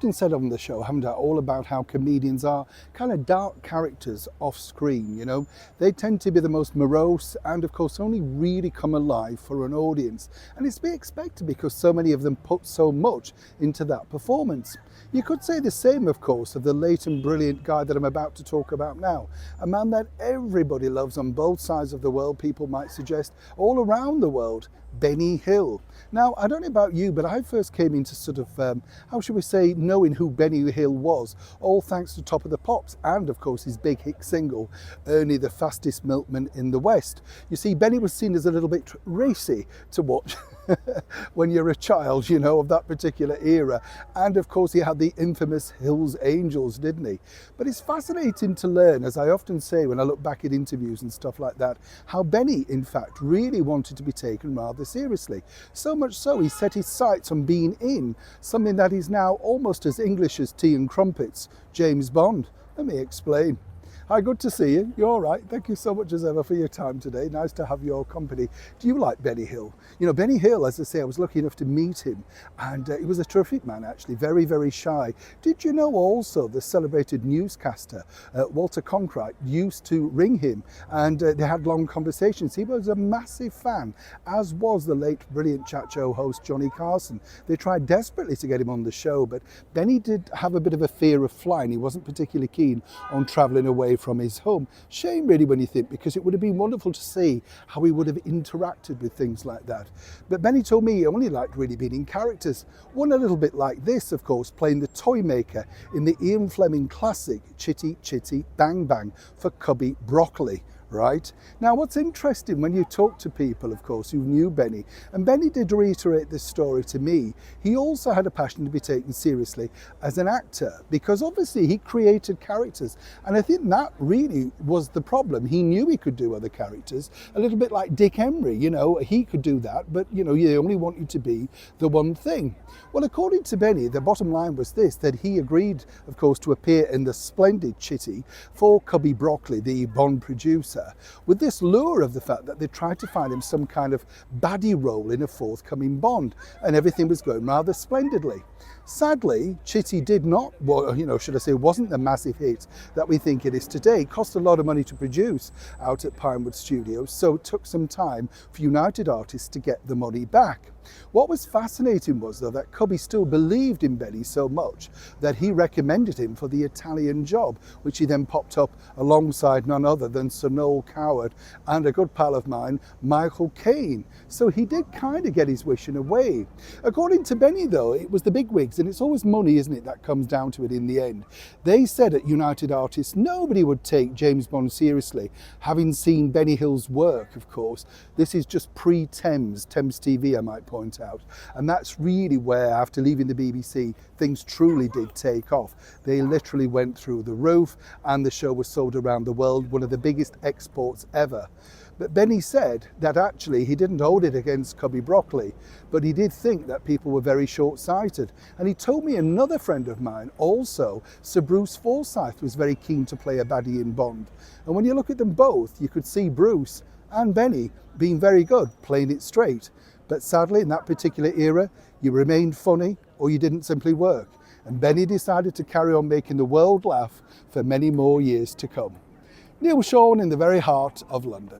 often said on the show, haven't I, all about how comedians are kind of dark characters off screen, you know. They tend to be the most morose and of course only really come alive for an audience. And it's to be expected because so many of them put so much into that performance. You could say the same, of course, of the late and brilliant guy that I'm about to talk about now. A man that everybody loves on both sides of the world, people might suggest, all around the world. Benny Hill. Now, I don't know about you, but I first came into sort of, how should we say, knowing who Benny Hill was, all thanks to Top of the Pops and, of course, his big hit single, Ernie the Fastest Milkman in the West. You see, Benny was seen as a little bit racy to watch when you're a child, you know, of that particular era. And, of course, he had the infamous Hill's Angels, didn't he? But it's fascinating to learn, as I often say when I look back at interviews and stuff like that, how Benny, in fact, really wanted to be taken rather seriously. So much so he set his sights on being in something that is now almost as English as tea and crumpets, James Bond. Let me explain. Hi, good to see you. You're all right. Thank you so much as ever for your time today. Nice to have your company. Do you like Benny Hill? You know, Benny Hill, as I say, I was lucky enough to meet him, and he was a terrific man, actually, very, very shy. Did you know also the celebrated newscaster, Walter Cronkite, used to ring him, and they had long conversations. He was a massive fan, as was the late brilliant chat show host Johnny Carson. They tried desperately to get him on the show, but Benny did have a bit of a fear of flying. He wasn't particularly keen on travelling away from his home. Shame really when you think, because it would have been wonderful to see how he would have interacted with things like that. But Benny told me he only liked really being in characters. One a little bit like this, of course, playing the toy maker in the Ian Fleming classic Chitty Chitty Bang Bang for Cubby Broccoli. Right? Now, what's interesting when you talk to people, of course, who knew Benny, and Benny did reiterate this story to me, he also had a passion to be taken seriously as an actor, because obviously he created characters, and I think that really was the problem. He knew he could do other characters, a little bit like Dick Emery, you know, he could do that, but you know, you only want you to be the one thing. Well, according to Benny, the bottom line was this, that he agreed, of course, to appear in the splendid Chitty for Cubby Broccoli, the Bond producer, with this lure of the fact that they tried to find him some kind of baddie role in a forthcoming Bond, and everything was going rather splendidly. Sadly, Chitty did not, well, you know, should I say, wasn't the massive hit that we think it is today. It cost a lot of money to produce out at Pinewood Studios, so it took some time for United Artists to get the money back. What was fascinating was, though, that Cubby still believed in Benny so much that he recommended him for the Italian job, which he then popped up alongside none other than Sir Noel Coward and a good pal of mine, Michael Caine. So he did kind of get his wish in a way. According to Benny, though, it was the bigwigs, and it's always money, isn't it, that comes down to it in the end. They said at United Artists nobody would take James Bond seriously, having seen Benny Hill's work, of course. This is just pre-Thames, Thames TV, I might point out. And that's really where, after leaving the BBC, things truly did take off. They literally went through the roof, and the show was sold around the world, one of the biggest exports ever. But Benny said that actually he didn't hold it against Cubby Broccoli, but he did think that people were very short-sighted. And he told me another friend of mine also, Sir Bruce Forsyth, was very keen to play a baddie in Bond. And when you look at them both, you could see Bruce and Benny being very good, playing it straight. But sadly, in that particular era, you remained funny or you didn't simply work. And Benny decided to carry on making the world laugh for many more years to come. Neil Sean in the very heart of London.